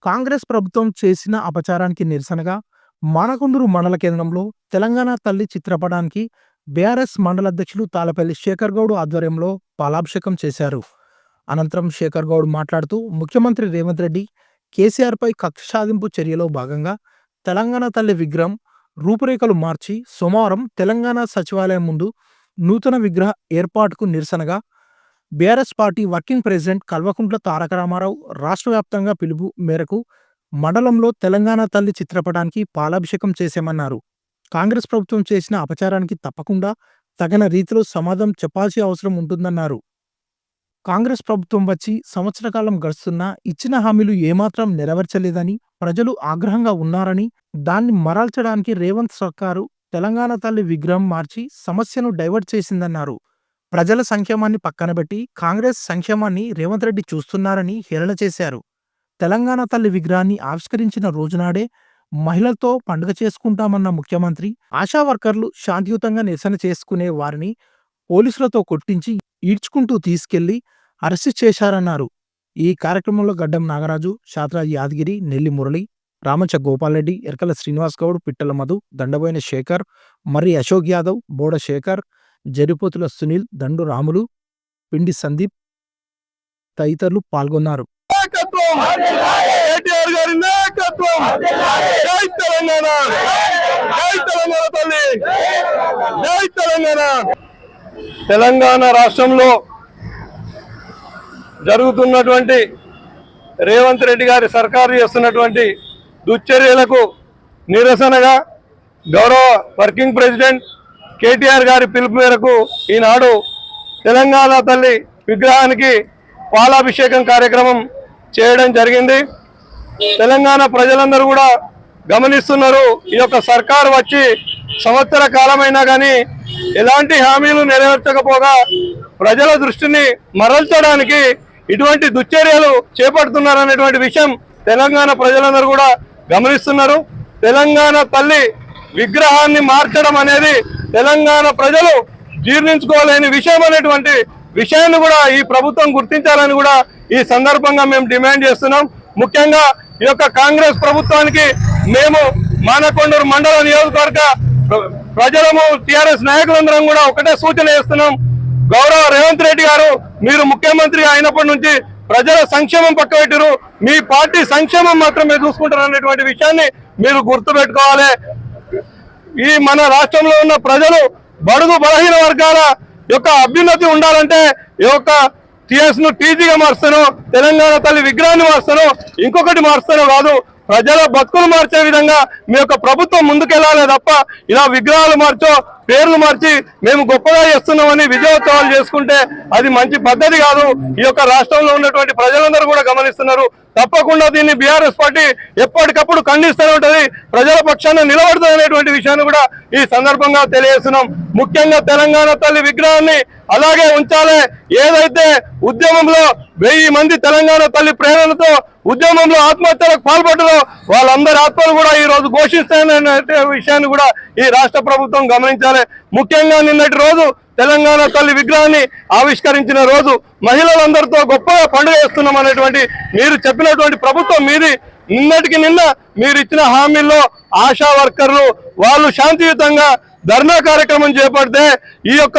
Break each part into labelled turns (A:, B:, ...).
A: కాంగ్రెస్ ప్రభుత్వం చేసిన అపచారానికి నిరసనగా మానకొండూరు మండల కేంద్రంలో తెలంగాణ తల్లి చిత్రపటానికి బీఆర్ఎస్ మండల అధ్యక్షులు తాళపల్లి శేఖర్ గౌడ్ ఆధ్వర్యంలో పాలాభిషేకం చేశారు. అనంతరం శేఖర్ గౌడ్ మాట్లాడుతూ ముఖ్యమంత్రి రేవంత్ రెడ్డి కేసీఆర్పై కక్ష సాధింపు చర్యలో భాగంగా తెలంగాణ తల్లి విగ్రహం రూపురేఖలు మార్చి సోమవారం తెలంగాణ సచివాలయం ముందు నూతన విగ్రహ ఏర్పాటుకు నిరసనగా BRS party working president Kalvakuntla Taraka Ramarao రాష్ట్ర వ్యాప్తంగా పిలుపు మేరకు మండలంలో తెలంగాణ తల్లి చిత్రపటానికి పాలాభిషేకం చేశామన్నారు. కాంగ్రెస్ ప్రభుత్వం చేసిన అపచారానికి తప్పకుండా తగిన రీతిలో సమాధానం చెప్పాల్సిన అవసరం ఉంటుందన్నారు. కాంగ్రెస్ ప్రభుత్వం వచ్చి సంవత్సర కాలం గడుస్తున్నా ఇచ్చిన హామీలు ఏమాత్రం నెరవేర్చలేదని ప్రజలు ఆగ్రహంగా ఉన్నారని, దాన్ని మరల్చడానికి రేవంత్ సర్కారు తెలంగాణ తల్లి విగ్రహం మార్చి సమస్యను డైవర్ట్ చేసిందన్నారు. ప్రజల సంక్షేమాన్ని పక్కనబెట్టి కాంగ్రెస్ సంక్షేమాన్ని రేవంత్ రెడ్డి చూస్తున్నారని హేళన చేశారు. తెలంగాణ తల్లి విగ్రహాన్ని ఆవిష్కరించిన రోజునాడే మహిళలతో పండుగ చేసుకుంటామన్న ముఖ్యమంత్రి ఆశా వర్కర్లు శాంతియుతంగా నిరసన చేసుకునే వారిని పోలీసులతో కొట్టించి ఈడ్చుకుంటూ తీసుకెళ్లి అరెస్టు చేశారన్నారు. ఈ కార్యక్రమంలో గడ్డం నాగరాజు, శాత్రా యాదగిరి, నెల్లి మురళి, రామచ గోపాల్రెడ్డి, ఎరకల శ్రీనివాస్ గౌడ్, పిట్టల మధు, దండబోయిన శేఖర్, మర్రి అశోక్ యాదవ్, బోడ శేఖర్, జరిపోతుల సునీల్, దండు రాములు, పిండి సందీప్ తదితరులు పాల్గొన్నారు.
B: తెలంగాణ రాష్ట్రంలో జరుగుతున్నటువంటి రేవంత్ రెడ్డి గారి సర్కారు చేస్తున్నటువంటి దుశ్చర్యలకు నిరసనగా గౌరవ వర్కింగ్ ప్రెసిడెంట్ కేటీఆర్ గారి పిలుపు మేరకు ఈనాడు తెలంగాణ తల్లి విగ్రహానికి పాలాభిషేకం కార్యక్రమం చేయడం జరిగింది. తెలంగాణ ప్రజలందరూ కూడా గమనిస్తున్నారు. ఈ యొక్క సర్కారు వచ్చి సంవత్సర కాలమైనా కానీ ఎలాంటి హామీలు నెరవేర్చకపోగా ప్రజల దృష్టిని మరల్చడానికి ఇటువంటి దుశ్చర్యలు చేపడుతున్నారనేటువంటి విషయం తెలంగాణ ప్రజలందరూ కూడా గమనిస్తున్నారు. తెలంగాణ తల్లి విగ్రహాన్ని మార్చడం అనేది తెలంగాణ ప్రజలు జీర్ణించుకోలేని విషయం అనేటువంటి విషయాన్ని కూడా ఈ ప్రభుత్వం గుర్తించాలని కూడా ఈ సందర్భంగా మేము డిమాండ్ చేస్తున్నాం. ముఖ్యంగా ఈ యొక్క కాంగ్రెస్ ప్రభుత్వానికి మేము మానకొండూరు మండల నియోజకవర్గ ప్రజలము టీఆర్ఎస్ నాయకులందరం కూడా ఒకటే సూచన చేస్తున్నాం. గౌరవ రేవంత్ రెడ్డి గారు మీరు ముఖ్యమంత్రి అయినప్పటి నుంచి ప్రజల సంక్షేమం పక్కబెట్టారు, మీ పార్టీ సంక్షేమం మాత్రమే చూసుకుంటారు అనేటువంటి విషయాన్ని మీరు గుర్తుపెట్టుకోవాలి. ఈ మన రాష్ట్రంలో ఉన్న ప్రజలు బడుగు బలహీన వర్గాల యొక్క అభ్యున్నతి ఉండాలంటే ఈ యొక్క టీఎస్ ను టీజీగా మారుస్తాను, తెలంగాణ తల్లి విగ్రహాన్ని మారుస్తాను, ఇంకొకటి మారుస్తాను కాదు, ప్రజల బతుకులు మార్చే విధంగా మీ యొక్క ప్రభుత్వం ముందుకెళ్లాలే తప్ప ఇలా విగ్రహాలు మార్చో పేర్లు మార్చి మేము గొప్పగా చేస్తున్నామని విజయోత్సవాలు చేసుకుంటే అది మంచి పద్ధతి కాదు. ఈ యొక్క రాష్ట్రంలో ఉన్నటువంటి ప్రజలందరూ కూడా గమనిస్తున్నారు. తప్పకుండా దీన్ని బీఆర్ఎస్ పార్టీ ఎప్పటికప్పుడు ఖండిస్తూనే ఉంటుంది, ప్రజల పక్షాన నిలబడుతుంది అనేటువంటి విషయాన్ని కూడా ఈ సందర్భంగా తెలియజేస్తున్నాం. ముఖ్యంగా తెలంగాణ తల్లి విగ్రహాన్ని అలాగే ఉంచాలి. ఏదైతే ఉద్యమంలో 1000 మంది తెలంగాణ తల్లి ప్రేరణతో ఉద్యమంలో ఆత్మహత్యలకు పాల్పడ్డారో వాళ్ళందరి ఆత్మలు కూడా ఈ రోజు ఘోషిస్తాయనే విషయాన్ని కూడా ఈ రాష్ట్ర ప్రభుత్వం గమనించాలి. ముఖ్యంగా నిన్నటి రోజు తెలంగాణ తల్లి విగ్రహాన్ని ఆవిష్కరించిన రోజు మహిళలందరితో గొప్పగా పండుగ చేస్తున్నాం అనేటువంటి మీరు చెప్పినటువంటి ప్రభుత్వం మీది. నిన్నటికి నిన్న మీరు ఇచ్చిన హామీల్లో ఆశా వర్కర్లు వాళ్ళు శాంతియుతంగా ధర్నా కార్యక్రమం చేపడితే ఈ యొక్క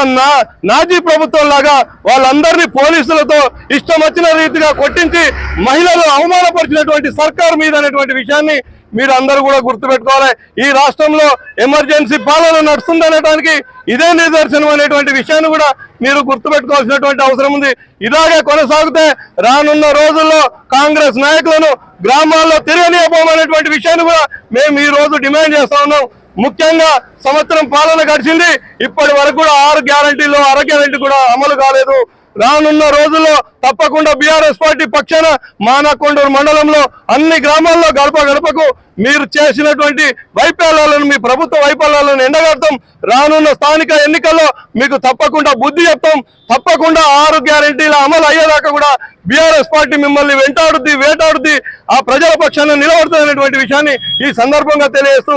B: నాజీ ప్రభుత్వం లాగా వాళ్ళందరినీ పోలీసులతో ఇష్టం వచ్చిన రీతిగా కొట్టించి మహిళలు అవమానపరిచినటువంటి సర్కారు మీద అనేటువంటి విషయాన్ని మీరు అందరూ కూడా గుర్తుపెట్టుకోవాలి. ఈ రాష్ట్రంలో ఎమర్జెన్సీ పాలన నడుస్తుందనడానికి ఇదే నిదర్శనం అనేటువంటి విషయాన్ని కూడా మీరు గుర్తుపెట్టుకోవాల్సినటువంటి అవసరం ఉంది. ఇలాగే కొనసాగితే రానున్న రోజుల్లో కాంగ్రెస్ నాయకులను గ్రామాల్లో తిరగనియబోమనేటువంటి విషయాన్ని కూడా మేము ఈ రోజు డిమాండ్ చేస్తా ఉన్నాం. ముఖ్యంగా సంవత్సరం పాలన గడిచింది, ఇప్పటి వరకు కూడా 6 గ్యారంటీలు 6 గ్యారంటీ కూడా అమలు కాలేదు. రానున్న రోజుల్లో తప్పకుండా బీఆర్ఎస్ పార్టీ పక్షాన మానకొండూరు మండలంలో అన్ని గ్రామాల్లో గడప గడపకు మీరు చేసినటువంటి వైఫల్యాలను మీ ప్రభుత్వ వైఫల్యాలను ఎండగడతాం. రానున్న స్థానిక ఎన్నికల్లో మీకు తప్పకుండా బుద్ధి చెప్తాం. తప్పకుండా 6 గ్యారంటీల అమలు అయ్యేదాకా కూడా బీఆర్ఎస్ పార్టీ మిమ్మల్ని వేటాడుద్ది, ఆ ప్రజల పక్షాన నిలబడుతుంది అనేటువంటి విషయాన్ని ఈ సందర్భంగా తెలియజేస్తూ